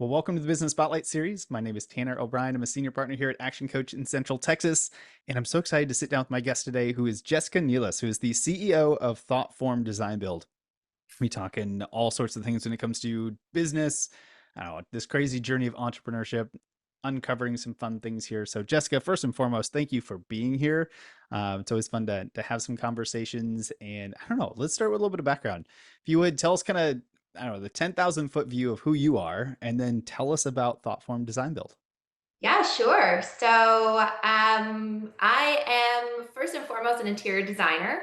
Well, welcome to the Business Spotlight series. My name is Tanner O'Brien. I'm a senior partner here at Action Coach in Central Texas. And I'm so excited to sit down with my guest today, who is Jessica Neilas, who is the CEO of Thoughtform Design Build. We talking all sorts of things when it comes to business, I don't know, this crazy journey of entrepreneurship, uncovering some fun things here. So, Jessica, first and foremost, thank you for being here. It's always fun to have some conversations. And I don't know, let's start with a little bit of background. If you would tell us kind of, I don't know, the 10,000 foot view of who you are, and then tell us about Thoughtform Design Build. Yeah, sure. I am first and foremost an interior designer.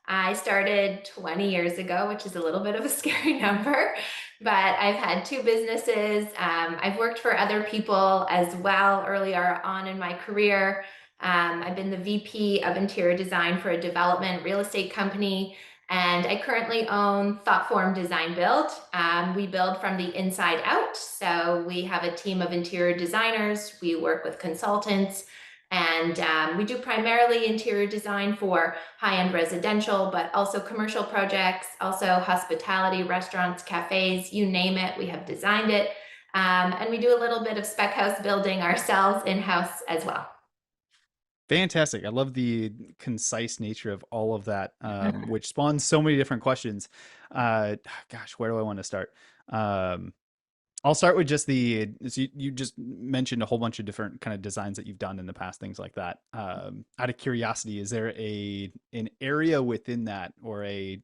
I started 20 years ago, which is a little bit of a scary number, but I've had two businesses. I've worked for other people as well earlier on in my career. I've been the VP of interior design for a development real estate company. And I currently own Thoughtform Design Build. We build from the inside out. So we have a team of interior designers. We work with consultants. And we do primarily interior design for high-end residential, but also commercial projects, also hospitality, restaurants, cafes, you name it, we have designed it. And we do a little bit of spec house building ourselves in-house as well. Fantastic. I love the concise nature of all of that, which spawns so many different questions. Uh, Gosh, where do I want to start? Um, I'll start with just so you just mentioned a whole bunch of different kind of designs that you've done in the past, things like that. Out of curiosity, is there an area within that or a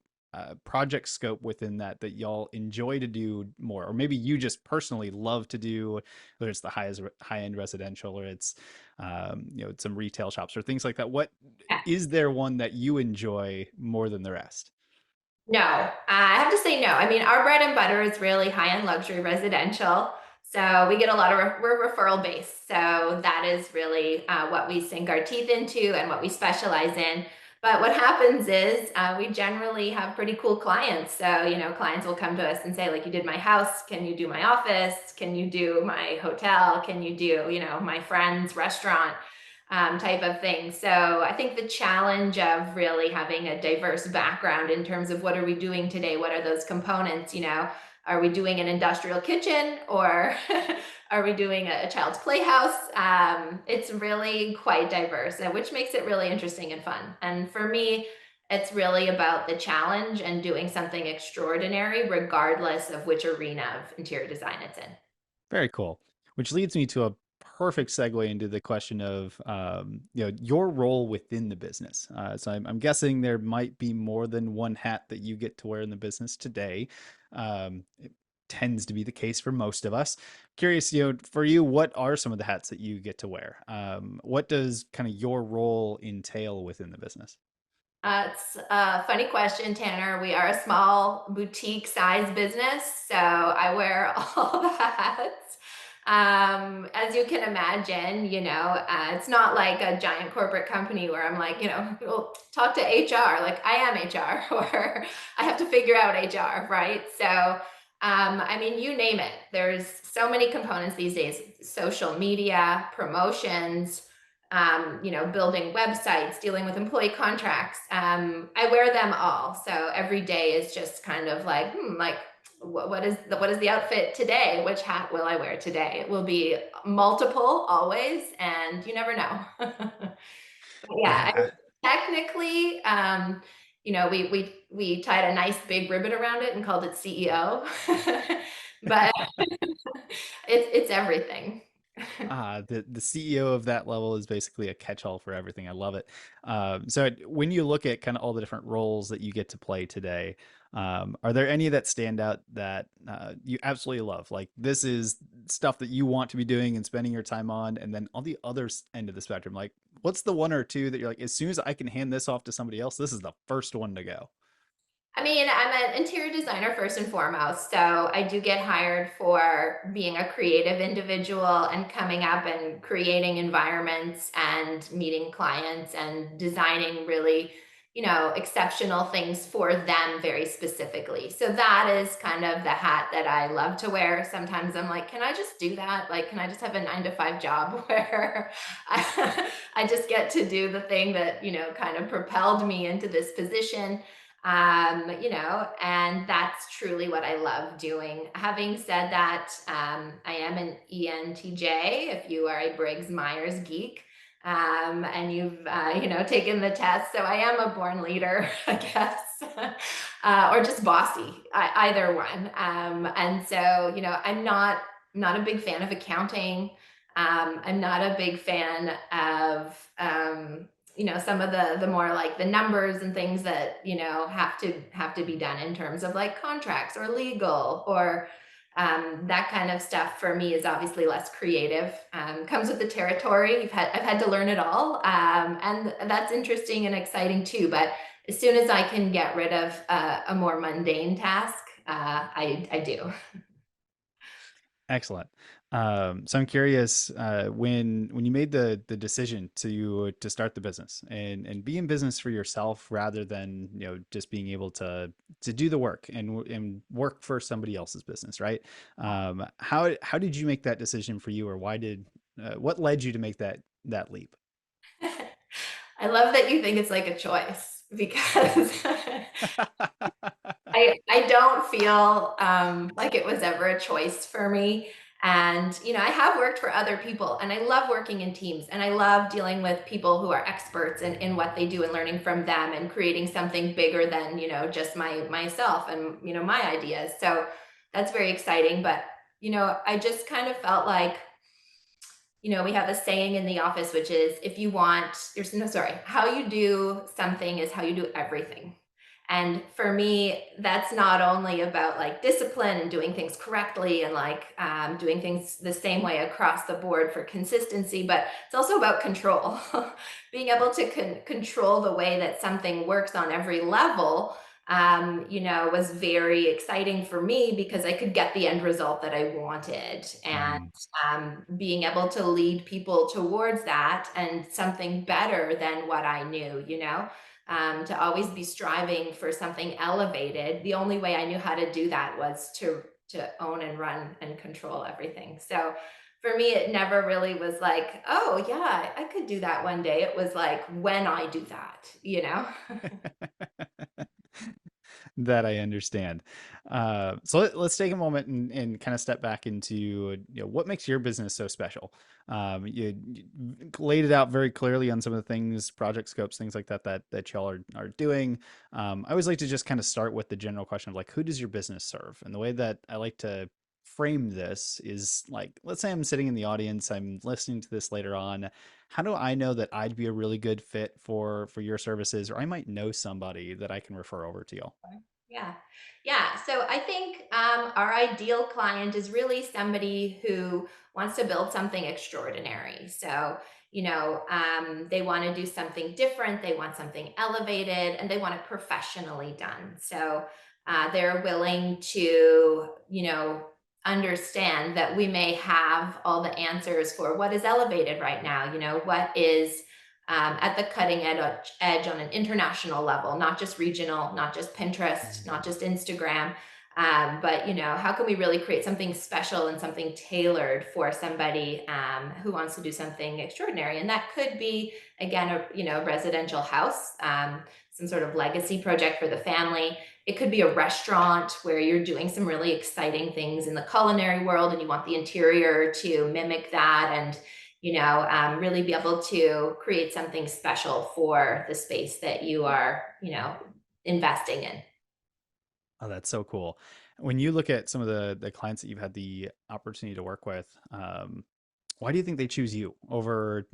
project scope within that y'all enjoy to do more, or maybe you just personally love to do, whether it's the high end residential or it's some retail shops or things like that? What is there one that you enjoy more than the rest? No, I have to say no. I mean, our bread and butter is really high-end luxury residential. So we get a lot of, we're referral based. So that is really what we sink our teeth into and what we specialize in. But what happens is we generally have pretty cool clients. So, clients will come to us and say, like, you did my house. Can you do my office? Can you do my hotel? Can you do, my friend's restaurant? Type of thing. So I think the challenge of really having a diverse background in terms of what are we doing today? What are those components? Are we doing an industrial kitchen or are we doing a child's playhouse? It's really quite diverse, which makes it really interesting and fun. And for me, it's really about the challenge and doing something extraordinary, regardless of which arena of interior design it's in. Very cool. Which leads me to a perfect segue into the question of your role within the business. So I'm guessing there might be more than one hat that you get to wear in the business today. It tends to be the case for most of us. Curious, for you, what are some of the hats that you get to wear? What does kind of your role entail within the business? It's a funny question, Tanner. We are a small boutique size business, so I wear all the hats. As you can imagine, it's not like a giant corporate company where I'm like, well, talk to HR, like I am HR, or I have to figure out HR, right? So, I mean, you name it. There's so many components these days: social media, promotions, building websites, dealing with employee contracts. I wear them all. So every day is just kind of like, like what is the outfit today? Which hat will I wear today? It will be multiple always, and you never know. But yeah, Yeah. technically, we tied a nice big ribbon around it and called it CEO, but it's everything. The CEO of that level is basically a catch-all for everything. I love it. So when you look at kind of all the different roles that you get to play today, are there any that stand out that you absolutely love? Like this is stuff that you want to be doing and spending your time on, and then on the other end of the spectrum, like what's the one or two that you're like, as soon as I can hand this off to somebody else, this is the first one to go? I mean, I'm an interior designer first and foremost. So I do get hired for being a creative individual and coming up and creating environments and meeting clients and designing really, exceptional things for them very specifically. So that is kind of the hat that I love to wear. Sometimes I'm like, can I just do that? Like, can I just have a 9 to 5 job where I just get to do the thing that, kind of propelled me into this position? And that's truly what I love doing. Having said that, I am an ENTJ, if you are a Briggs Myers geek. And you've taken the test, so I am a born leader, I guess, or just bossy, either one. And so I'm not a big fan of accounting. I'm not a big fan of some of the more like the numbers and things that have to be done in terms of like contracts or legal or that kind of stuff. For me is obviously less creative. Comes with the territory. I've had to learn it all, and that's interesting and exciting too. But as soon as I can get rid of a more mundane task, I do. Excellent. So I'm curious, when you made the decision to start the business and be in business for yourself rather than just being able to do the work and work for somebody else's business, right? How did you make that decision for you, or what led you to make that leap? I love that you think it's like a choice because I don't feel like it was ever a choice for me. And, I have worked for other people and I love working in teams and I love dealing with people who are experts in what they do and learning from them and creating something bigger than, just myself and, my ideas. So that's very exciting. But, I just kind of felt like we have a saying in the office, which is if you want, no, sorry, how you do something is how you do everything. And for me, that's not only about like discipline and doing things correctly and like doing things the same way across the board for consistency, but it's also about control. Being able to control the way that something works on every level, was very exciting for me because I could get the end result that I wanted. And Mm, being able to lead people towards that and something better than what I knew, to always be striving for something elevated. The only way I knew how to do that was to own and run and control everything. So for me, it never really was like, oh yeah, I could do that one day. It was like when I do that. that I understand. So let's take a moment and kind of step back into what makes your business so special. You laid it out very clearly on some of the things, project scopes, things like that y'all are doing. I always like to just kind of start with the general question of like, who does your business serve? And the way that I like to frame this is like, let's say I'm sitting in the audience, I'm listening to this later on. How do I know that I'd be a really good fit for your services, or I might know somebody that I can refer over to you? Yeah. Yeah. So I think our ideal client is really somebody who wants to build something extraordinary. So, they want to do something different, they want something elevated, and they want it professionally done. So, they're willing to, understand that we may have all the answers for what is elevated right now, what is at the cutting edge on an international level, not just regional, not just Pinterest, not just Instagram. But how can we really create something special and something tailored for somebody who wants to do something extraordinary? And that could be again a residential house, some sort of legacy project for the family. It could be a restaurant where you're doing some really exciting things in the culinary world, and you want the interior to mimic that and really be able to create something special for the space that you are, investing in. Oh, that's so cool. When you look at some of the clients that you've had the opportunity to work with, why do you think they choose you over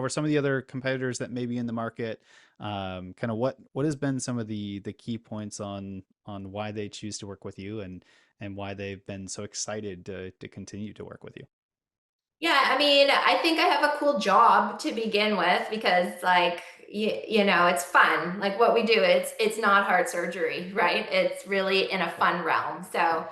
some of the other competitors that may be in the market? Kind of what has been some of the key points on why they choose to work with you and why they've been so excited to continue to work with you? Yeah, I mean, I think I have a cool job to begin with because like it's fun. Like what we do, it's not heart surgery, right? It's really in a Yep. fun realm. So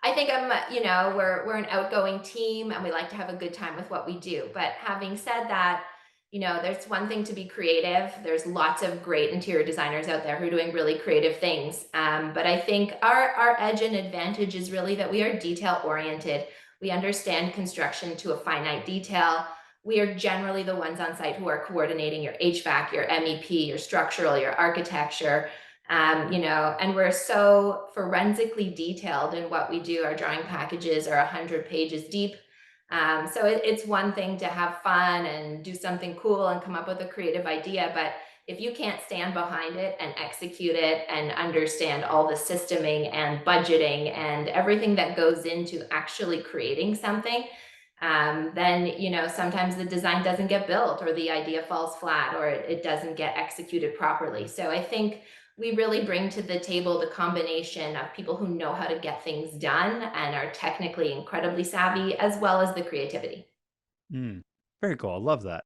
I think we're an outgoing team and we like to have a good time with what we do. But having said that, there's one thing to be creative. There's lots of great interior designers out there who are doing really creative things. But I think our edge and advantage is really that we are detail oriented. We understand construction to a finite detail. We are generally the ones on site who are coordinating your HVAC, your MEP, your structural, your architecture. And we're so forensically detailed in what we do. Our drawing packages are 100 pages deep. So it's one thing to have fun and do something cool and come up with a creative idea, but if you can't stand behind it and execute it and understand all the systeming and budgeting and everything that goes into actually creating something, then sometimes the design doesn't get built or the idea falls flat or it doesn't get executed properly. So I think we really bring to the table the combination of people who know how to get things done and are technically incredibly savvy, as well as the creativity. Mm, very cool. I love that.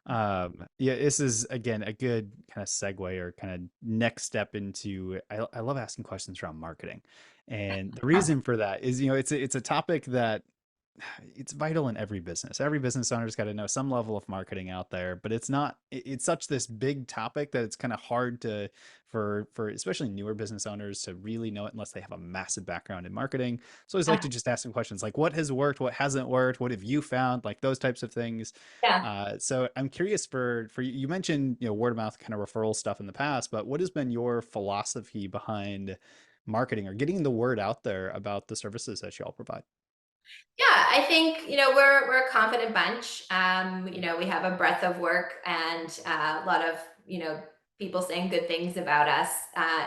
Yeah, this is again a good kind of segue or kind of next step into. I love asking questions around marketing, and the reason for that is it's a topic that it's vital in every business. Every business owner's got to know some level of marketing out there, but it's not it's such this big topic that it's kind of hard to for especially newer business owners to really know it unless they have a massive background in marketing. So I always like Yeah, to just ask some questions like what has worked, what hasn't worked, what have you found, like those types of things. yeah. So I'm curious for you, you mentioned word of mouth kind of referral stuff in the past, but what has been your philosophy behind marketing or getting the word out there about the services that you all provide? Yeah, I think we're a confident bunch. We have a breadth of work and a lot of people saying good things about us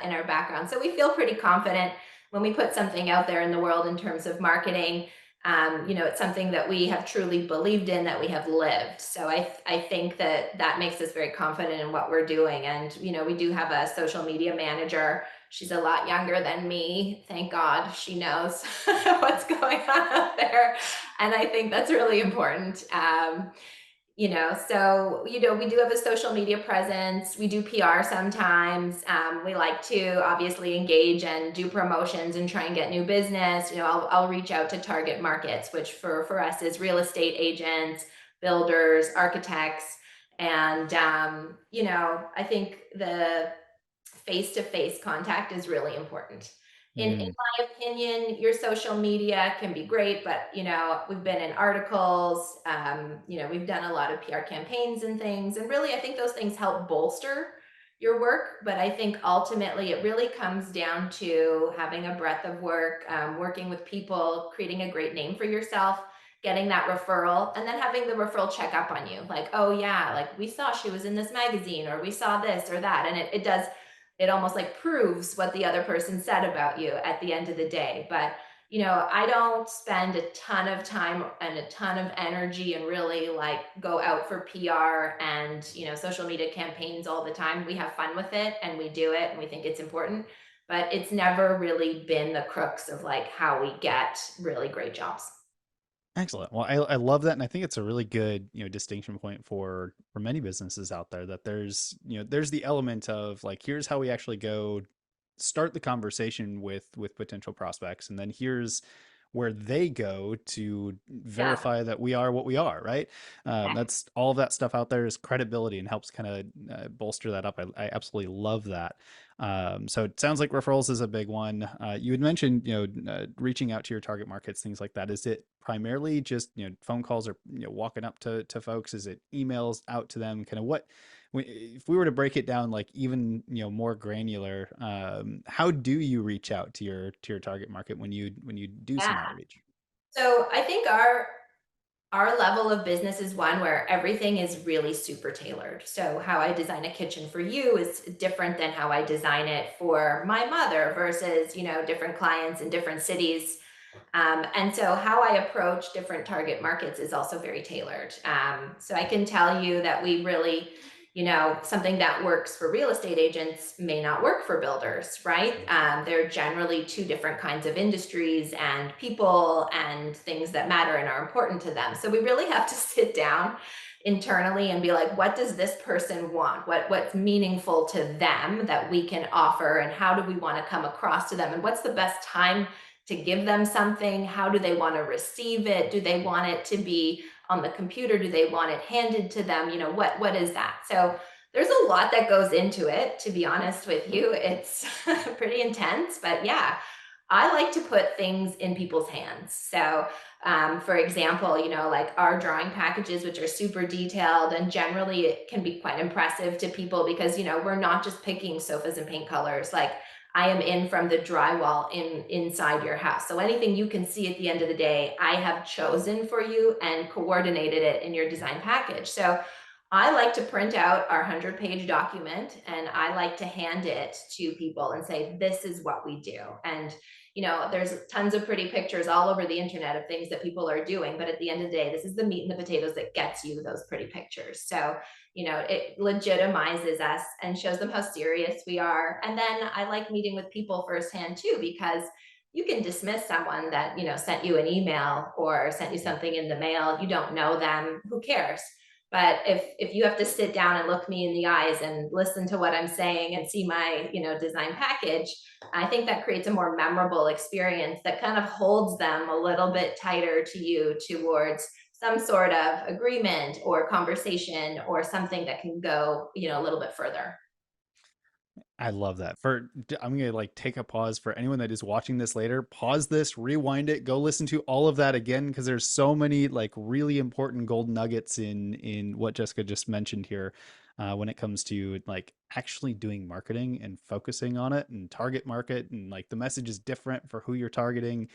in our background. So we feel pretty confident when we put something out there in the world in terms of marketing. It's something that we have truly believed in, that we have lived. So I think that makes us very confident in what we're doing. And we do have a social media manager. She's a lot younger than me. Thank God she knows what's going on out there. And I think that's really important. We do have a social media presence. We do PR sometimes. We like to obviously engage and do promotions and try and get new business. I'll reach out to target markets, which for us is real estate agents, builders, architects. And, I think the face-to-face contact is really important. In Mm, my opinion, your social media can be great, but we've been in articles, we've done a lot of PR campaigns and things, and really I think those things help bolster your work. But I think ultimately it really comes down to having a breadth of work, working with people, creating a great name for yourself, getting that referral, and then having the referral check up on you. Like, oh yeah, like we saw she was in this magazine, or we saw this or that. And it does, it almost like proves what the other person said about you at the end of the day. But I don't spend a ton of time and a ton of energy and really like go out for PR and social media campaigns all the time. We have fun with it and we do it and we think it's important, but it's never really been the crux of like how we get really great jobs. excellent. Well, I love that, and I think it's a really good distinction point for many businesses out there that there's the element of like here's how we actually go start the conversation with potential prospects, and then here's where they go to Yeah. verify that we are what we are, right? That's all of that stuff out there is credibility and helps kind of bolster that up. I absolutely love that. So it sounds like referrals is a big one. You had mentioned, reaching out to your target markets, things like that. Is it primarily just, phone calls or, walking up to folks? Is it emails out to them? Kind of what, if we were to break it down, like even, more granular, how do you reach out to your target market when you do Yeah. some outreach? So I think our level of business is one where everything is really super tailored. So how I design a kitchen for you is different than how I design it for my mother versus, different clients in different cities. And so how I approach different target markets is also very tailored. So I can tell you that we really, something that works for real estate agents may not work for builders, right? They're generally two different kinds of industries and people and things that matter and are important to them. So we really have to sit down internally and be like, what does this person want? What's meaningful to them that we can offer, and how do we want to come across to them? And what's the best time to give them something? How do they want to receive it? Do they want it to be on the computer? Do they want it handed to them? What is that? So there's a lot that goes into it, to be honest with you. It's pretty intense, but yeah, I like to put things in people's hands. So, for example, like our drawing packages, which are super detailed, and generally it can be quite impressive to people because, we're not just picking sofas and paint colors. Like I am in from the drywall inside your house. So anything you can see at the end of the day, I have chosen for you and coordinated it in your design package. So I like to print out our 100-page document and I like to hand it to people and say, this is what we do. And, there's tons of pretty pictures all over the internet of things that people are doing. But at the end of the day, this is the meat and the potatoes that gets you those pretty pictures. So, it legitimizes us and shows them how serious we are. And then I like meeting with people firsthand too, because you can dismiss someone that, sent you an email or sent you something in the mail. You don't know them. Who cares? But if you have to sit down and look me in the eyes and listen to what I'm saying and see my, design package, I think that creates a more memorable experience that kind of holds them a little bit tighter to you towards some sort of agreement or conversation or something that can go, a little bit further. I love that. I'm gonna like take a pause for anyone that is watching this later. Pause this, rewind it, go listen to all of that again because there's so many like really important gold nuggets in what Jessica just mentioned here, when it comes to like actually doing marketing and focusing on it and target market and like the message is different for who you're targeting.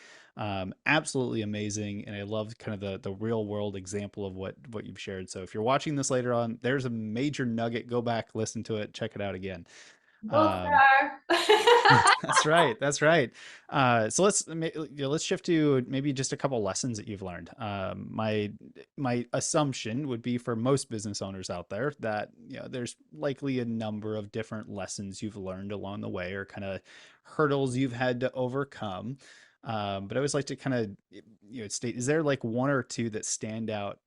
Absolutely amazing, and I love kind of the real world example of what you've shared. So if you're watching this later on, there's a major nugget. Go back, listen to it, check it out again. Gold Um, star. that's right. That's right. So let's shift to maybe just a couple lessons that you've learned. My assumption would be for most business owners out there that there's likely a number of different lessons you've learned along the way, or kind of hurdles you've had to overcome. But I always like to kind of state: is there like one or two that stand out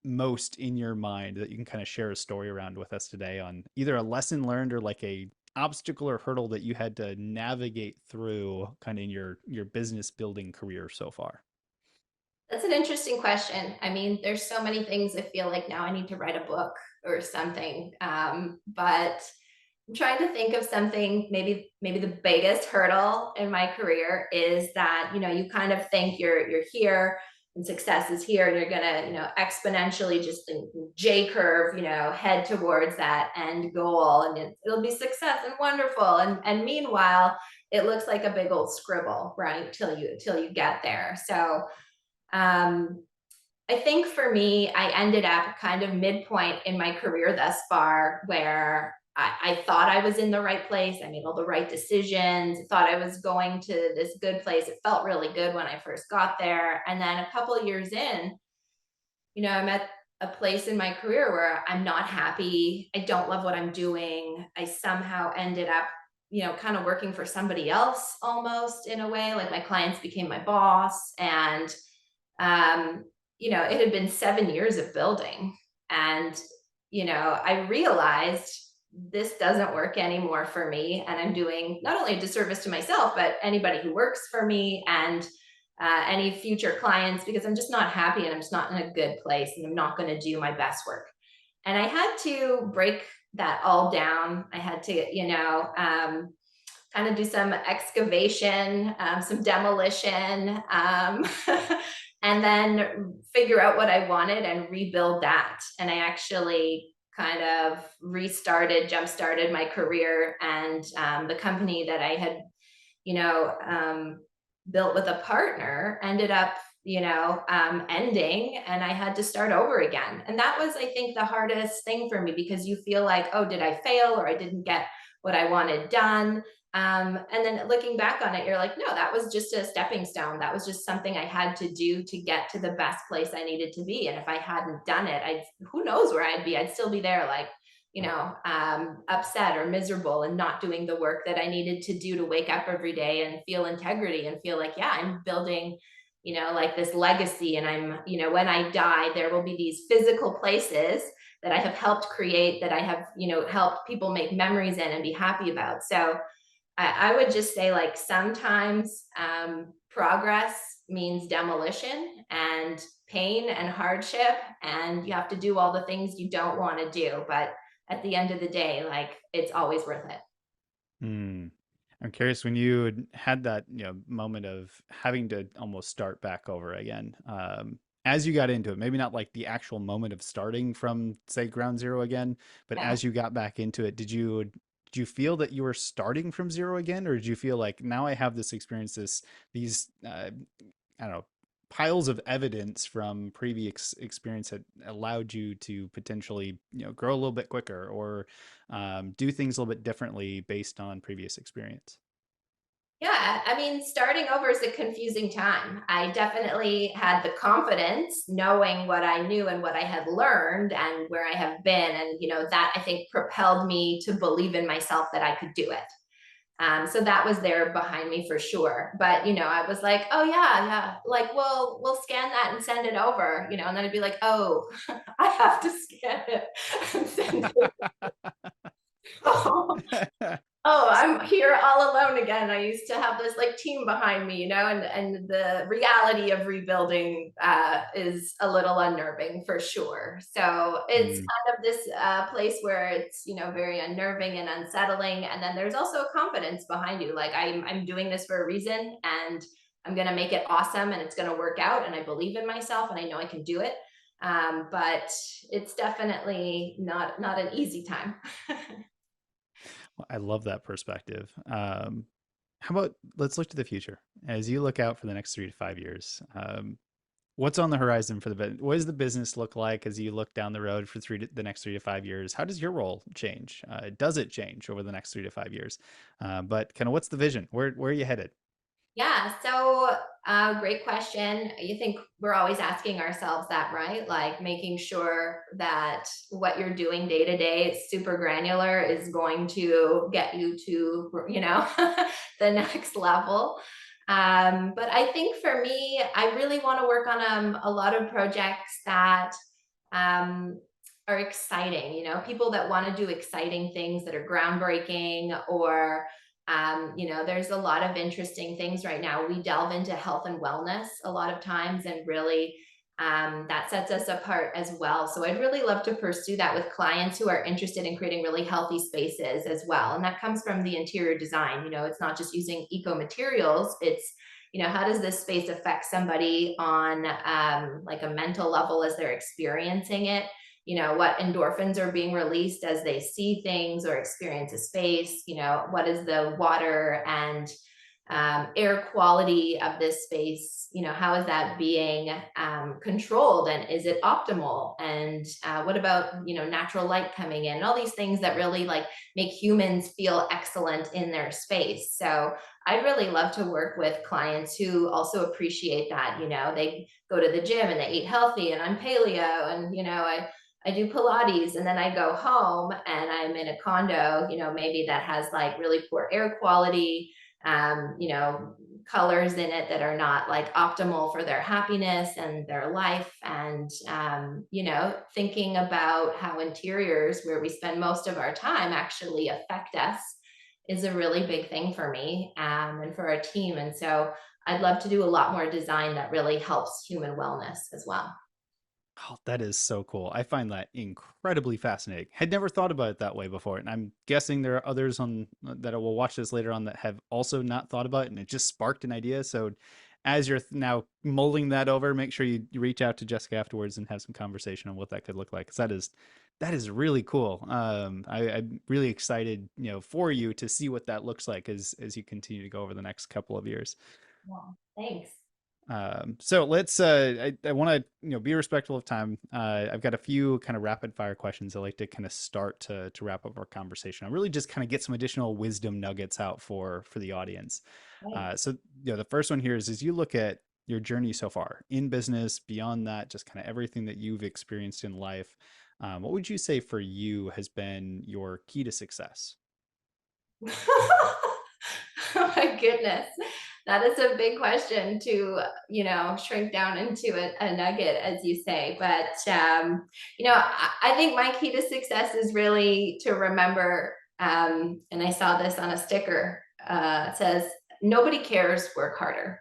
most in your mind that you can kind of share a story around with us today on either a lesson learned or like a obstacle or hurdle that you had to navigate through kind of in your business building career so far? That's an interesting question. I mean, there's so many things I feel like now I need to write a book or something. But I'm trying to think of something. Maybe the biggest hurdle in my career is that you kind of think you're here and success is here, and you're gonna exponentially just think J curve, head towards that end goal, and it'll be success and wonderful. And meanwhile, it looks like a big old scribble, right? Till you get there. So um, I think for me, I ended up kind of midpoint in my career thus far where I thought I was in the right place. I made all the right decisions, thought I was going to this good place. It felt really good when I first got there. And then a couple of years in, I'm at a place in my career where I'm not happy. I don't love what I'm doing. I somehow ended up, kind of working for somebody else almost in a way. Like my clients became my boss. And um, it had been 7 years of building. And, I realized this doesn't work anymore for me. And I'm doing not only a disservice to myself, but anybody who works for me and any future clients, because I'm just not happy and I'm just not in a good place and I'm not going to do my best work. And I had to break that all down. I had to, kind of do some excavation, some demolition, and then figure out what I wanted and rebuild that. And I actually kind of jump started my career, and the company that I had, you know, um, built with a partner ended up, ending, and I had to start over again. And that was, I think, the hardest thing for me because you feel like, oh, did I fail or I didn't get what I wanted done? And then looking back on it, you're like, no, that was just a stepping stone. That was just something I had to do to get to the best place I needed to be. And if I hadn't done it, who knows where I'd be? I'd still be there, like, upset or miserable and not doing the work that I needed to do to wake up every day and feel integrity and feel like, yeah, I'm building, like this legacy. And when I die, there will be these physical places that I have helped create, that I have, helped people make memories in and be happy about. So I would just say, like, sometimes progress means demolition and pain and hardship, and you have to do all the things you don't want to do. But at the end of the day, like, it's always worth it. Hmm. I'm curious when you had that, moment of having to almost start back over again. As you got into it, maybe not like the actual moment of starting from say ground zero again, but Yeah. as you got back into it, did you feel that you were starting from zero again, or did you feel like now I have this experience, these I don't know, piles of evidence from previous experience that allowed you to potentially, grow a little bit quicker or do things a little bit differently based on previous experience? Yeah, I mean, starting over is a confusing time. I definitely had the confidence knowing what I knew and what I had learned and where I have been. And, that I think propelled me to believe in myself that I could do it. So that was there behind me for sure. But, I was like, oh, yeah, yeah. Like, we'll scan that and send it over, and then I'd be like, oh, I have to scan it and send it. Oh, I'm here all alone again. I used to have this like team behind me, and the reality of rebuilding is a little unnerving for sure. So it's Mm. kind of this place where it's very unnerving and unsettling, and then there's also a confidence behind you. Like I'm doing this for a reason, and I'm gonna make it awesome, and it's gonna work out, and I believe in myself, and I know I can do it. But it's definitely not an easy time. Well, I love that perspective. How about let's look to the future as you look out for the next 3 to 5 years. What's on the horizon for what does the business look like as you look down the road for the next 3 to 5 years? How does your role change? Does it change over the next 3 to 5 years? But kind of what's the vision? Where are you headed? Yeah, so great question. You think we're always asking ourselves that, right? Like making sure that what you're doing day to day, super granular, is going to get you to, the next level. But I think for me, I really want to work on a lot of projects that um, are exciting, people that want to do exciting things that are groundbreaking or there's a lot of interesting things right now. We delve into health and wellness a lot of times, and really that sets us apart as well. So I'd really love to pursue that with clients who are interested in creating really healthy spaces as well. And that comes from the interior design. It's not just using eco materials. It's how does this space affect somebody on like a mental level as they're experiencing it? What endorphins are being released as they see things or experience a space. What is the water and air quality of this space? How is that being controlled, and is it optimal? And what about natural light coming in, and all these things that really like make humans feel excellent in their space. So I'd really love to work with clients who also appreciate that. They go to the gym and they eat healthy, and I'm paleo, and I do Pilates, and then I go home and I'm in a condo, maybe that has like really poor air quality, colors in it that are not like optimal for their happiness and their life. And, thinking about how interiors, where we spend most of our time, actually affect us is a really big thing for me and for our team. And so I'd love to do a lot more design that really helps human wellness as well. Oh, that is so cool. I find that incredibly fascinating. Had never thought about it that way before, and I'm guessing there are others on that will watch this later on that have also not thought about it, and it just sparked an idea. So, as you're now mulling that over, make sure you reach out to Jessica afterwards and have some conversation on what that could look like. Because that is really cool. I'm really excited, for you to see what that looks like as you continue to go over the next couple of years. Yeah, thanks. So let's I want to be respectful of time. I've got a few kind of rapid fire questions I like to kind of start to wrap up our conversation. I really just kind of get some additional wisdom nuggets out for the audience. Thanks. So the first one here is as you look at your journey so far in business, beyond that, just kind of everything that you've experienced in life. What would you say for you has been your key to success? Oh my goodness. That is a big question to, shrink down into a nugget, as you say. But, I think my key to success is really to remember, and I saw this on a sticker, it says, nobody cares, work harder.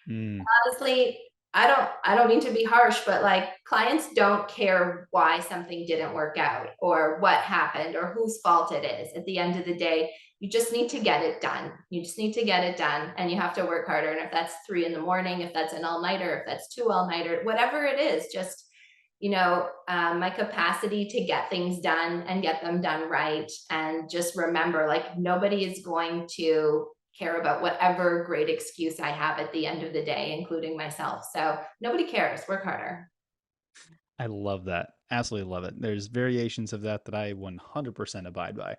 Mm, Honestly, I don't mean to be harsh, but like clients don't care why something didn't work out or what happened or whose fault it is. At the end of the day, you just need to get it done. You just need to get it done, and you have to work harder. And if that's 3 in the morning, if that's an all-nighter, if that's 2 all-nighter, whatever it is, just my capacity to get things done and get them done right. And just remember, like, nobody is going to care about whatever great excuse I have at the end of the day, including myself. So nobody cares. Work harder. I love that. Absolutely love it. There's variations of that that I 100% abide by.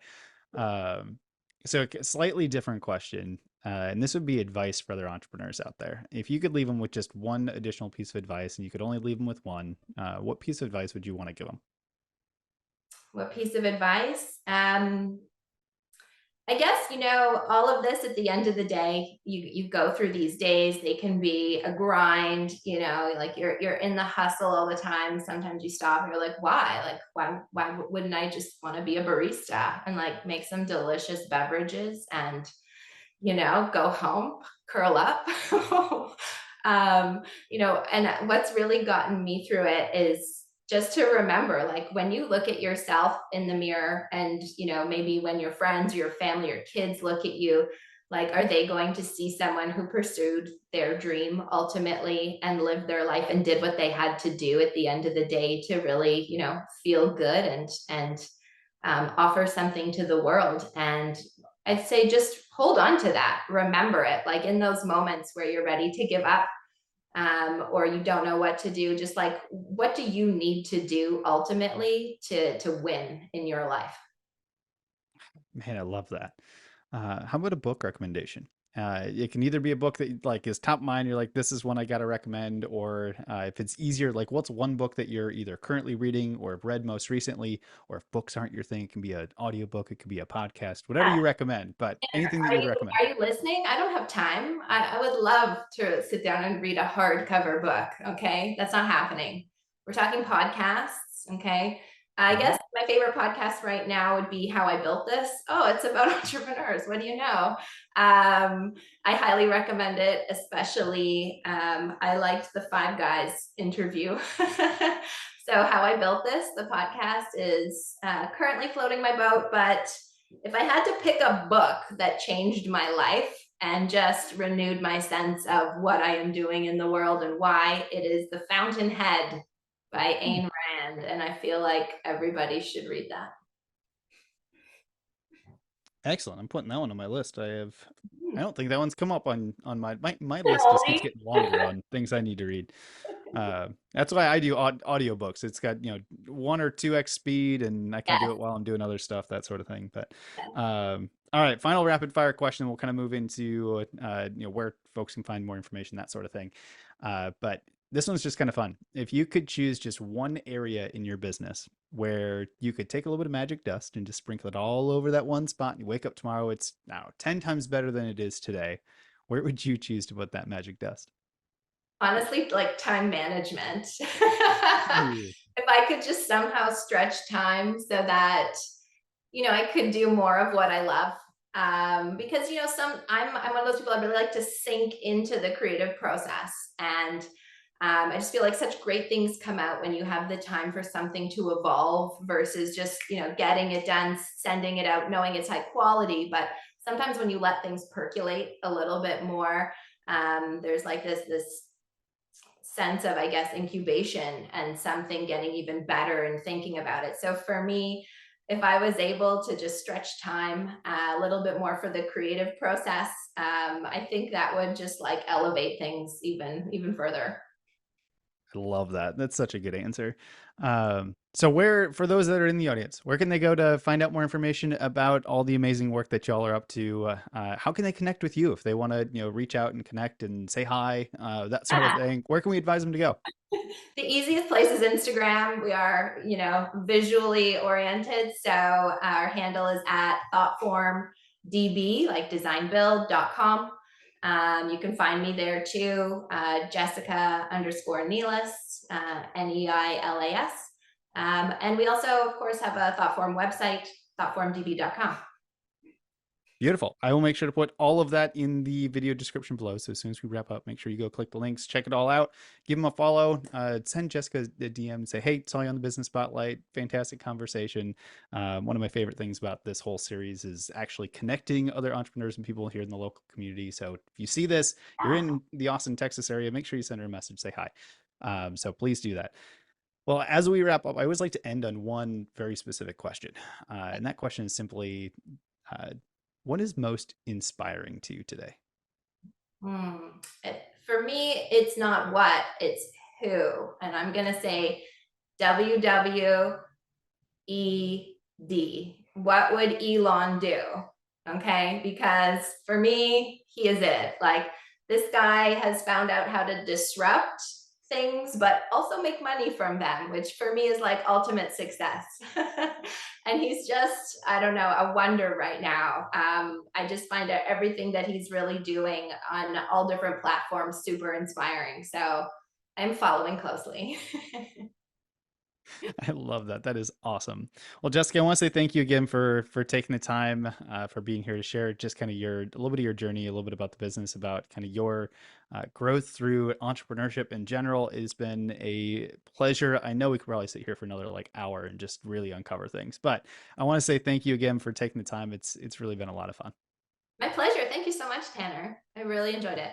Um, so a slightly different question, and this would be advice for other entrepreneurs out there. If you could leave them with just one additional piece of advice, and you could only leave them with one, what piece of advice would you want to give them? What piece of advice? I guess, all of this at the end of the day, you go through these days, they can be a grind, like you're in the hustle all the time. Sometimes you stop and you're like, why? Like why wouldn't I just want to be a barista and like make some delicious beverages and go home, curl up. And what's really gotten me through it is just to remember, like, when you look at yourself in the mirror and, maybe when your friends, your family, your kids look at you, like, are they going to see someone who pursued their dream ultimately and lived their life and did what they had to do at the end of the day to really, feel good and offer something to the world? And I'd say just hold on to that. Remember it. Like in those moments where you're ready to give up, or you don't know what to do, just like, what do you need to do ultimately to win in your life? Man, I love that. How about a book recommendation? It can either be a book that like is top of mind, you're like, this is one I got to recommend, or if it's easier, like what's one book that you're either currently reading or have read most recently, or if books aren't your thing, it can be an audiobook, it could be a podcast, whatever Yeah. you recommend, but anything that you Are would you recommend. are you listening? I don't have time. I would love to sit down and read a hardcover book. Okay. That's not happening. We're talking podcasts. Okay. I Mhm. guess my favorite podcast right now would be How I Built This. Oh, it's about entrepreneurs. What do you know? I highly recommend it, especially I liked the Five Guys interview. So, How I Built This, the podcast, is currently floating my boat, but if I had to pick a book that changed my life and just renewed my sense of what I am doing in the world and why, it is The Fountainhead by Hmm. Ayn Rand. And I feel like everybody should read that. Excellent. I'm putting that one on my list. Hmm. I don't think that one's come up on my list just keeps getting longer on things I need to read. That's why I do audiobooks. It's got, 1 or 2x speed and I can do Yes. it while I'm doing other stuff, that sort of thing. But all right, final rapid fire question. We'll kind of move into where folks can find more information, that sort of thing. But this one's just kind of fun. If you could choose just one area in your business where you could take a little bit of magic dust and just sprinkle it all over that one spot, and you wake up tomorrow, it's now 10 times better than it is today, where would you choose to put that magic dust? Honestly, like time management. Ooh. If I could just somehow stretch time so that I could do more of what I love. Because I'm one of those people that really like to sink into the creative process, and I just feel like such great things come out when you have the time for something to evolve versus just getting it done, sending it out, knowing it's high quality. But sometimes when you let things percolate a little bit more, there's like this sense of, I guess, incubation and something getting even better and thinking about it. So for me, if I was able to just stretch time a little bit more for the creative process, I think that would just like elevate things even further. I love that. That's such a good answer. So where, for those that are in the audience, where can they go to find out more information about all the amazing work that y'all are up to? How can they connect with you if they want to, reach out and connect and say hi, that sort of thing? Where can we advise them to go? The easiest place is Instagram. We are, visually oriented. So our handle is at thoughtformdb, like designbuild.com. You can find me there too, Jessica_Neilas, Neilas. And we also, of course, have a Thoughtform website, thoughtformdb.com. Beautiful. I will make sure to put all of that in the video description below. So as soon as we wrap up, make sure you go click the links, check it all out, give them a follow, send Jessica a DM and say, hey, saw you on the Business Spotlight. Fantastic conversation. One of my favorite things about this whole series is actually connecting other entrepreneurs and people here in the local community. So if you see this, you're in the Austin, Texas area, make sure you send her a message, say hi. So please do that. Well, as we wrap up, I always like to end on one very specific question. And that question is simply, uh, what is most inspiring to you today? Hmm. For me, it's not what, it's who. And I'm going to say WWED. What would Elon do? Okay. Because for me, he is it. Like, this guy has found out how to disrupt things, but also make money from them, which for me is like ultimate success. And he's just, I don't know, a wonder right now. I just find out everything that he's really doing on all different platforms super inspiring. So I'm following closely. I love that. That is awesome. Well, Jessica, I want to say thank you again for taking the time, for being here to share just kind of a little bit of your journey, a little bit about the business, about kind of your growth through entrepreneurship in general. It has been a pleasure. I know we could probably sit here for another like hour and just really uncover things, but I want to say thank you again for taking the time. It's really been a lot of fun. My pleasure. Thank you so much, Tanner. I really enjoyed it.